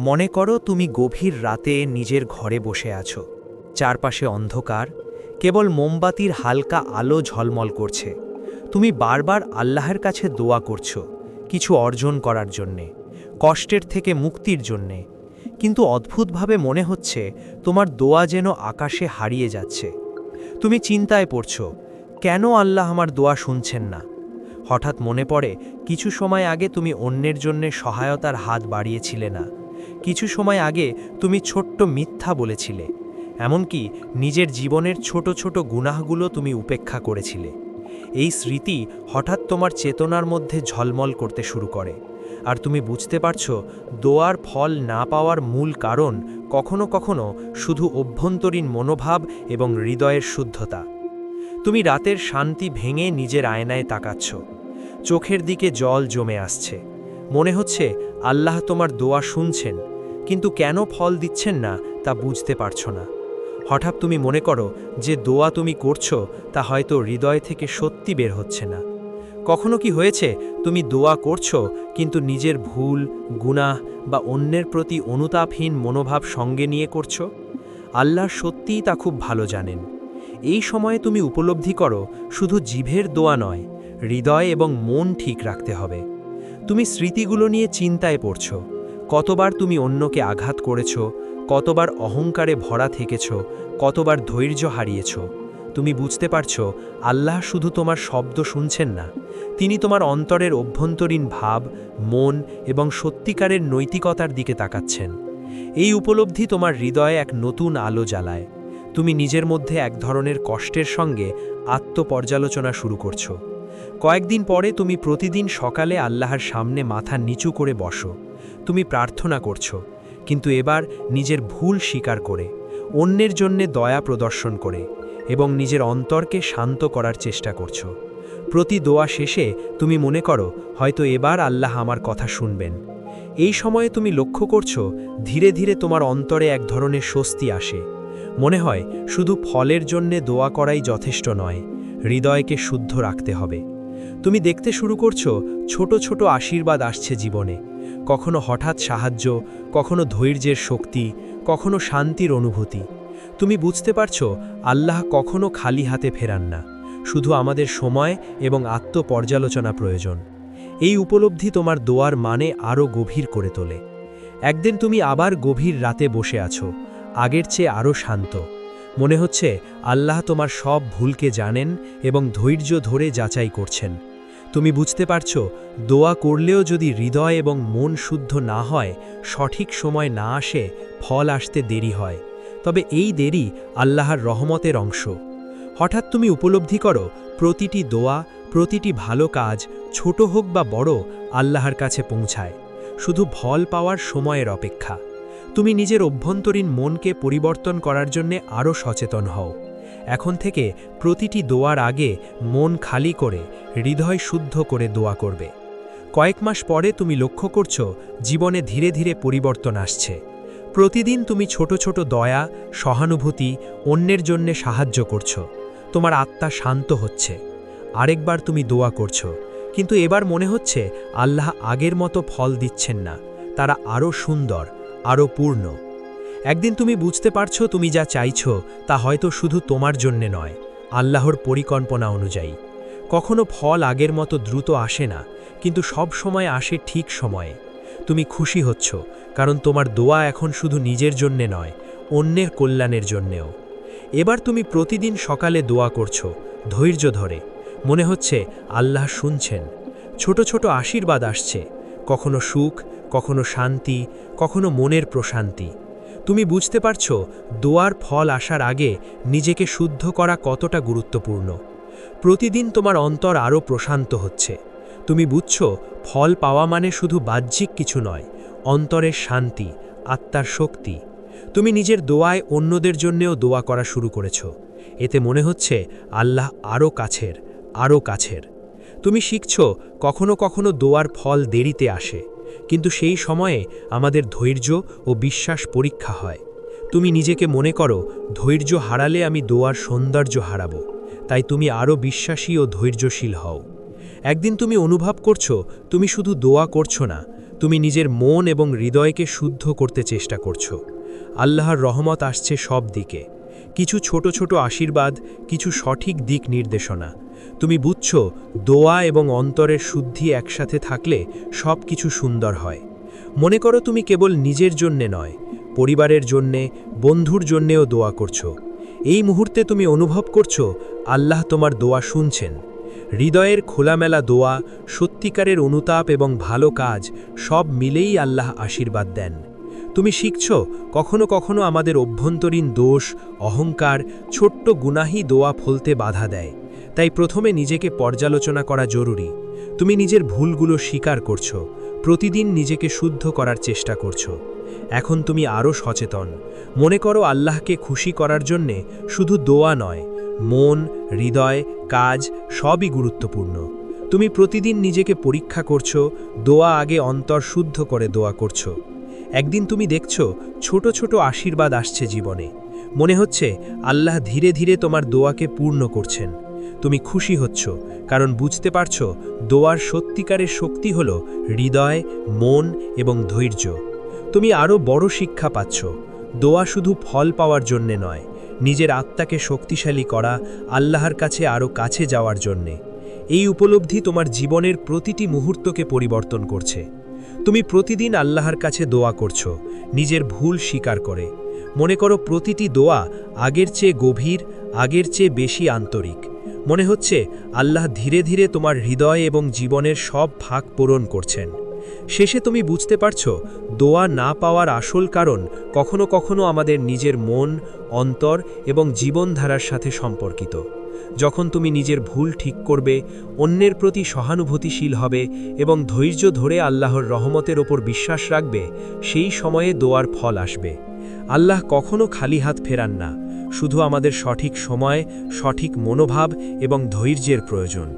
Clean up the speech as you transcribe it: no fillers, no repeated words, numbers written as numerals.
মনে করো তুমি গভীর রাতে নিজের ঘরে বসে আছো। চারপাশে অন্ধকার, কেবল মোমবাতির হালকা আলো ঝলমল করছে। তুমি বারবার আল্লাহর কাছে দোয়া করছো, কিছু অর্জন করার জন্যে, কষ্টের থেকে মুক্তির জন্যে। কিন্তু অদ্ভুতভাবে মনে হচ্ছে তোমার দোয়া যেন আকাশে হারিয়ে যাচ্ছে। তুমি চিন্তায় পড়ছো, কেন আল্লাহ আমার দোয়া শুনছেন না? হঠাৎ মনে পড়ে কিছু সময় আগে তুমি অন্যের জন্যে সহায়তার হাত বাড়িয়েছিলে না। কিছু সময় আগে তুমি ছোট্ট মিথ্যা বলেছিলে, এমনকি নিজের জীবনের ছোট ছোট গুনাহগুলো তুমি উপেক্ষা করেছিলে। এই স্মৃতি হঠাৎ তোমার চেতনার মধ্যে ঝলমল করতে শুরু করে, আর তুমি বুঝতে পারছো দোয়ার ফল না পাওয়ার মূল কারণ কখনো কখনো শুধু অভ্যন্তরীণ মনোভাব এবং হৃদয়ের শুদ্ধতা। তুমি রাতের শান্তি ভেঙে নিজের আয়নায় তাকাচ্ছ, চোখের দিকে জল জমে আসছে। মনে হচ্ছে আল্লাহ তোমার দোয়া শুনছেন, কিন্তু কেন ফল দিচ্ছেন না তা বুঝতে পারছো না। হঠাৎ তুমি মনে করো যে দোয়া তুমি করছো তা হয়তো হৃদয় থেকে সত্যি বের হচ্ছে না। কখনো কি হয়েছে তুমি দোয়া করছো কিন্তু নিজের ভুল, গুনাহ বা অন্যের প্রতি অনুতাপহীন মনোভাব সঙ্গে নিয়ে করছো? আল্লাহ সত্যিই তা খুব ভালো জানেন। এই সময়ে তুমি উপলব্ধি করো শুধু জিভের দোয়া নয়, হৃদয় এবং মন ঠিক রাখতে হবে। তুমি স্মৃতিগুলো নিয়ে চিন্তায় পড়ছো। কতবার তুমি অন্যকে আঘাত করেছ, কতবার অহংকারে ভরা থেকেছ, কতবার ধৈর্য হারিয়েছ। তুমি বুঝতে পারছো আল্লাহ শুধু তোমার শব্দ শুনছেন না, তিনি তোমার অন্তরের অভ্যন্তরীণ ভাব, মন এবং সত্যিকারের নৈতিকতার দিকে তাকাচ্ছেন। এই উপলব্ধি তোমার হৃদয়ে এক নতুন আলো জ্বালায়। তুমি নিজের মধ্যে এক ধরনের কষ্টের সঙ্গে আত্মপর্যালোচনা শুরু করছো। কয়েকদিন পরে তুমি প্রতিদিন সকালে আল্লাহর সামনে মাথা নিচু করে বসো। তুমি প্রার্থনা করছো, কিন্তু এবার নিজের ভুল স্বীকার করে, অন্যের জন্যে দয়া প্রদর্শন করে এবং নিজের অন্তরকে শান্ত করার চেষ্টা করছো। প্রতি দোয়া শেষে তুমি মনে করো হয়তো এবার আল্লাহ আমার কথা শুনবেন। এই সময়ে তুমি লক্ষ্য করছো ধীরে ধীরে তোমার অন্তরে এক ধরনের স্বস্তি আসে। মনে হয় শুধু ফলের জন্যে দোয়া করাই যথেষ্ট নয়, হৃদয়কে শুদ্ধ রাখতে হবে। তুমি দেখতে শুরু করছো ছোট ছোট আশীর্বাদ আসছে জীবনে, কখনো হঠাৎ সাহায্য, কখনো ধৈর্যের শক্তি, কখনো শান্তির অনুভূতি। তুমি বুঝতে পারছো আল্লাহ কখনো খালি হাতে ফেরান না, শুধু আমাদের সময় এবং আত্মপর্যালোচনা প্রয়োজন। এই উপলব্ধি তোমার দোয়ার মানে আরও গভীর করে তোলে। একদিন তুমি আবার গভীর রাতে বসে আছো, আগের চেয়ে আরও শান্ত। মনে হচ্ছে আল্লাহ তোমার সব ভুলকে জানেন এবং ধৈর্য ধরে যাচাই করছেন। তুমি বুঝতে পারছো দোয়া করলেও যদি হৃদয় এবং মন শুদ্ধ না হয়, সঠিক সময় না আসে, ফল আসতে দেরি হয়, তবে এই দেরি আল্লাহর রহমতের অংশ। হঠাৎ তুমি উপলব্ধি করো প্রতিটি দোয়া, প্রতিটি ভালো কাজ, ছোট হোক বা বড়, আল্লাহর কাছে পৌঁছায়, শুধু ফল পাওয়ার সময়ের অপেক্ষা। তুমি নিজের অভ্যন্তরীণ মনকে পরিবর্তন করার জন্যে আরও সচেতন হও। এখন থেকে প্রতিটি দোয়ার আগে মন খালি করে, হৃদয় শুদ্ধ করে দোয়া করবে। কয়েক মাস পরে তুমি লক্ষ্য করছো জীবনে ধীরে ধীরে পরিবর্তন আসছে। প্রতিদিন তুমি ছোট ছোট দয়া, সহানুভূতি, অন্যের জন্যে সাহায্য করছো। তোমার আত্মা শান্ত হচ্ছে। আরেকবার তুমি দোয়া করছো, কিন্তু এবার মনে হচ্ছে আল্লাহ আগের মতো ফল দিচ্ছেন না, তারা আরও সুন্দর, আরও পূর্ণ। একদিন তুমি বুঝতে পারছো তুমি যা চাইছো তা হয়তো শুধু তোমার জন্যে নয়, আল্লাহর পরিকল্পনা অনুযায়ী। কখনো ফল আগের মতো দ্রুত আসে না, কিন্তু সব সময় আসে ঠিক সময়ে। তুমি খুশি হচ্ছ, কারণ তোমার দোয়া এখন শুধু নিজের জন্যে নয়, অন্যের কল্যাণের জন্যেও। এবার তুমি প্রতিদিন সকালে দোয়া করছো, ধৈর্য ধরে। মনে হচ্ছে আল্লাহ শুনছেন। ছোট ছোট আশীর্বাদ আসছে, কখনো সুখ, কখনো শান্তি, কখনো মনের প্রশান্তি। তুমি বুঝতে পারছো দোয়ার ফল আসার আগে নিজেকে শুদ্ধ করা কতটা গুরুত্বপূর্ণ। প্রতিদিন তোমার অন্তর আরও প্রশান্ত হচ্ছে। তুমি বুঝছো ফল পাওয়া মানে শুধু বাহ্যিক কিছু নয়, অন্তরের শান্তি, আত্মার শক্তি। তুমি নিজের দোয়ায় অন্যদের জন্যেও দোয়া করা শুরু করেছো। এতে মনে হচ্ছে আল্লাহ আরও কাছের, আরও কাছের। তুমি শিখছো কখনো কখনো দোয়ার ফল দেরিতে আসে, কিন্তু সেই সময়ে আমাদের ধৈর্য ও বিশ্বাস পরীক্ষা হয়। তুমি নিজেকে মনে করো ধৈর্য হারালে আমি দোয়ার সৌন্দর্য হারাবো, তাই তুমি আরও বিশ্বাসী ও ধৈর্যশীল হও। একদিন তুমি অনুভব করছো তুমি শুধু দোয়া করছো না, তুমি নিজের মন এবং হৃদয়কে শুদ্ধ করতে চেষ্টা করছো। আল্লাহর রহমত আসছে সব দিকে, কিছু ছোট ছোট আশীর্বাদ, কিছু সঠিক দিক নির্দেশনা। তুমি বুঝছো দোয়া এবং অন্তরের শুদ্ধি একসাথে থাকলে সব কিছু সুন্দর হয়। মনে করো তুমি কেবল নিজের জন্যে নয়, পরিবারের জন্যে, বন্ধুর জন্যেও দোয়া করছো। এই মুহূর্তে তুমি অনুভব করছো আল্লাহ তোমার দোয়া শুনছেন। হৃদয়ের খোলামেলা দোয়া, সত্যিকারের অনুতাপ এবং ভালো কাজ সব মিলেই আল্লাহ আশীর্বাদ দেন। তুমি শিখছো কখনো কখনো আমাদের অভ্যন্তরীণ দোষ, অহংকার, ছোট্ট গুনাহি দোয়া ফলতে বাধা দেয়। তাই প্রথমে নিজেকে পর্যালোচনা করা জরুরি। তুমি নিজের ভুলগুলো স্বীকার করছো, প্রতিদিন নিজেকে শুদ্ধ করার চেষ্টা করছো। এখন তুমি আরও সচেতন। মনে করো আল্লাহকে খুশি করার জন্যে শুধু দোয়া নয়, মন, হৃদয়, কাজ সবই গুরুত্বপূর্ণ। তুমি প্রতিদিন নিজেকে পরীক্ষা করছো, দোয়া আগে অন্তর শুদ্ধ করে দোয়া করছো। একদিন তুমি দেখছো ছোট ছোট আশীর্বাদ আসছে জীবনে। মনে হচ্ছে আল্লাহ ধীরে ধীরে তোমার দোয়াকে পূর্ণ করছেন। তুমি খুশি হচ্ছ, কারণ বুঝতে পারছো দোয়ার সত্যিকারের শক্তি হলো হৃদয়, মন এবং ধৈর্য। তুমি আরও বড় শিক্ষা পাচ্ছ। দোয়া শুধু ফল পাওয়ার জন্যে নয়, নিজের আত্মাকে শক্তিশালী করা, আল্লাহর কাছে আরও কাছে যাওয়ার জন্যে। এই উপলব্ধি তোমার জীবনের প্রতিটি মুহূর্তকে পরিবর্তন করছে। তুমি প্রতিদিন আল্লাহর কাছে দোয়া করছো, নিজের ভুল স্বীকার করে। মনে করো প্রতিটি দোয়া আগের চেয়ে গভীর, আগের চেয়ে বেশি আন্তরিক। মনে হচ্ছে আল্লাহ ধীরে ধীরে তোমার হৃদয় এবং জীবনের সব ভাগ পূরণ করছেন। শেষে তুমি বুঝতে পারছো দোয়া না পাওয়ার আসল কারণ কখনো কখনো আমাদের নিজের মন, অন্তর এবং জীবনধারার সাথে সম্পর্কিত। যখন তুমি নিজের ভুল ঠিক করবে, অন্যের প্রতি সহানুভূতিশীল হবে এবং ধৈর্য ধরে আল্লাহর রহমতের ওপর বিশ্বাস রাখবে, সেই সময়ে দোয়ার ফল আসবে। আল্লাহ কখনো খালি হাত ফেরান না, শুধু আমাদের সঠিক সময়, সঠিক মনোভাব এবং ধৈর্যের প্রয়োজন।